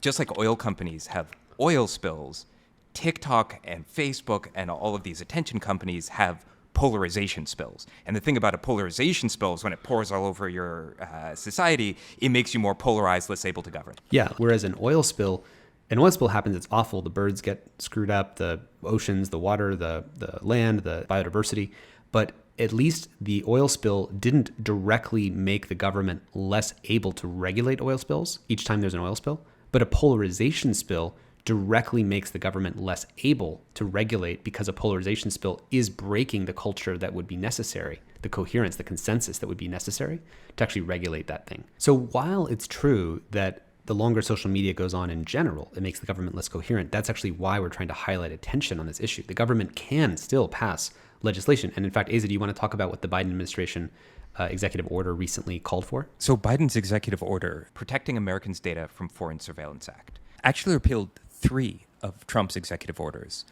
Just like oil companies have oil spills, TikTok and Facebook and all of these attention companies have polarization spills. And the thing about a polarization spill is when it pours all over your society, it makes you more polarized, less able to govern. Yeah, whereas an oil spill happens, it's awful. The birds get screwed up, the oceans, the water, the land, the biodiversity. But at least the oil spill didn't directly make the government less able to regulate oil spills each time there's an oil spill. But a polarization spill directly makes the government less able to regulate, because a polarization spill is breaking the culture that would be necessary, the coherence, the consensus that would be necessary to actually regulate that thing. So while it's true that the longer social media goes on in general, it makes the government less coherent, that's actually why we're trying to highlight attention on this issue. The government can still pass legislation. And in fact, Asa, do you want to talk about what the Biden administration executive order recently called for? So Biden's executive order, Protecting Americans' Data from Foreign Surveillance Act, actually repealed 3 of Trump's executive orders.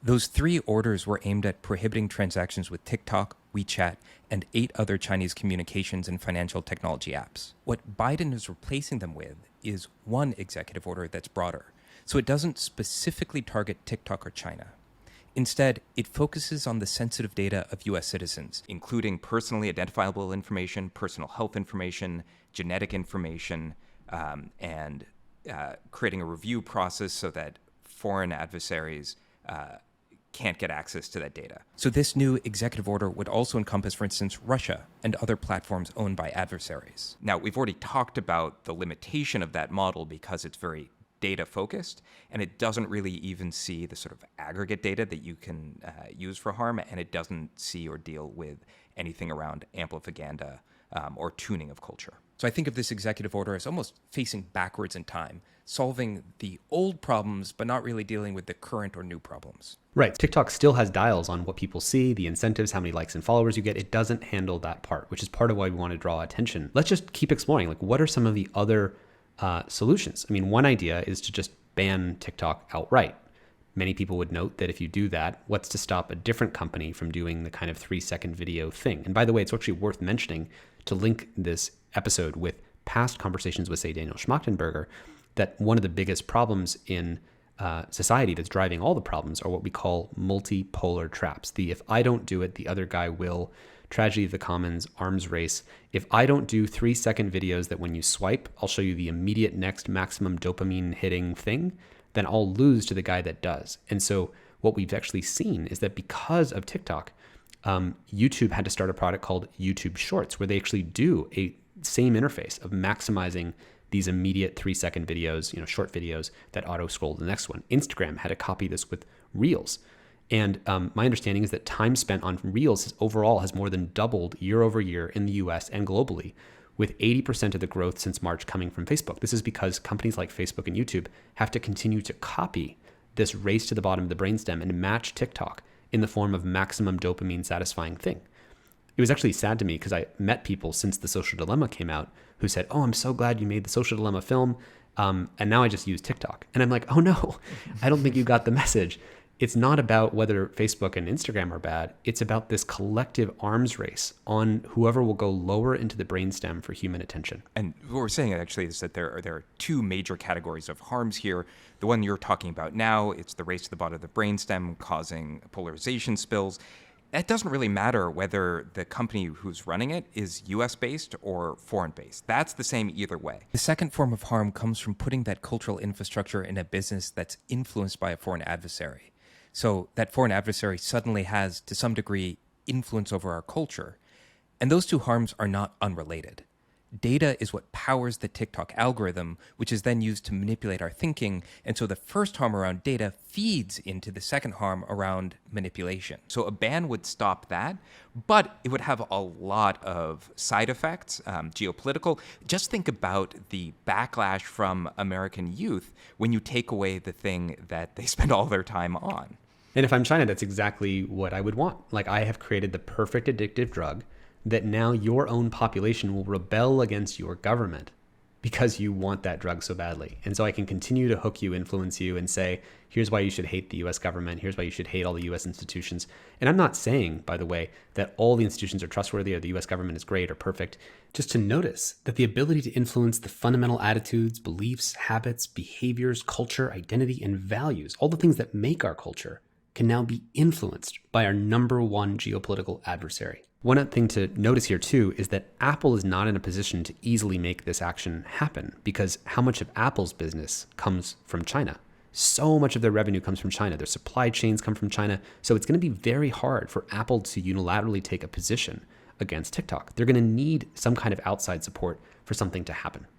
Those 3 orders were aimed at prohibiting transactions with TikTok, WeChat, and 8 other Chinese communications and financial technology apps. What Biden is replacing them with is one executive order that's broader. So it doesn't specifically target TikTok or China. Instead, it focuses on the sensitive data of U.S. citizens, including personally identifiable information, personal health information, genetic information, and creating a review process so that foreign adversaries can't get access to that data. So this new executive order would also encompass, for instance, Russia and other platforms owned by adversaries. Now, we've already talked about the limitation of that model because it's very data focused, and it doesn't really even see the sort of aggregate data that you can use for harm, and it doesn't see or deal with anything around amplifaganda or tuning of culture. So I think of this executive order as almost facing backwards in time, solving the old problems, but not really dealing with the current or new problems. Right. TikTok still has dials on what people see, the incentives, how many likes and followers you get. It doesn't handle that part, which is part of why we want to draw attention. Let's just keep exploring. Like, what are some of the other solutions? I mean, one idea is to just ban TikTok outright. Many people would note that if you do that, what's to stop a different company from doing the kind of 3-second video thing? And by the way, it's actually worth mentioning to link this episode with past conversations with, say, Daniel Schmachtenberger, that one of the biggest problems in society that's driving all the problems are what we call multipolar traps. The if I don't do it, the other guy will, tragedy of the commons, arms race. If I don't do 3-second videos that when you swipe, I'll show you the immediate next maximum dopamine hitting thing, then I'll lose to the guy that does. And so what we've actually seen is that because of TikTok, YouTube had to start a product called YouTube Shorts, where they actually do a same interface of maximizing these immediate 3-second videos, short videos that auto scroll to the next one. Instagram had to copy this with Reels. And my understanding is that time spent on Reels overall has more than doubled year over year in the US and globally, with 80% of the growth since March coming from Facebook. This is because companies like Facebook and YouTube have to continue to copy this race to the bottom of the brainstem and match TikTok in the form of maximum dopamine satisfying thing. It was actually sad to me because I met people since The Social Dilemma came out who said, "Oh, I'm so glad you made The Social Dilemma film. And now I just use TikTok." And I'm like, oh no, I don't think you got the message. It's not about whether Facebook and Instagram are bad. It's about this collective arms race on whoever will go lower into the brainstem for human attention. And what we're saying actually is that there are 2 major categories of harms here. The one you're talking about now, it's the race to the bottom of the brainstem causing polarization spills. It doesn't really matter whether the company who's running it is US-based or foreign-based. That's the same either way. The second form of harm comes from putting that cultural infrastructure in a business that's influenced by a foreign adversary. So that foreign adversary suddenly has, to some degree, influence over our culture. And those 2 harms are not unrelated. Data is what powers the TikTok algorithm, which is then used to manipulate our thinking. And so the first harm around data feeds into the second harm around manipulation. So a ban would stop that, but it would have a lot of side effects, geopolitical. Just think about the backlash from American youth when you take away the thing that they spend all their time on. And if I'm China, that's exactly what I would want. Like, I have created the perfect addictive drug that now your own population will rebel against your government because you want that drug so badly. And so I can continue to hook you, influence you, and say, here's why you should hate the US government. Here's why you should hate all the US institutions. And I'm not saying, by the way, that all the institutions are trustworthy or the US government is great or perfect. Just to notice that the ability to influence the fundamental attitudes, beliefs, habits, behaviors, culture, identity, and values, all the things that make our culture, can now be influenced by our number one geopolitical adversary. One thing to notice here too is that Apple is not in a position to easily make this action happen, because how much of Apple's business comes from China? So much of their revenue comes from China. Their supply chains come from China. So it's going to be very hard for Apple to unilaterally take a position against TikTok. They're going to need some kind of outside support for something to happen.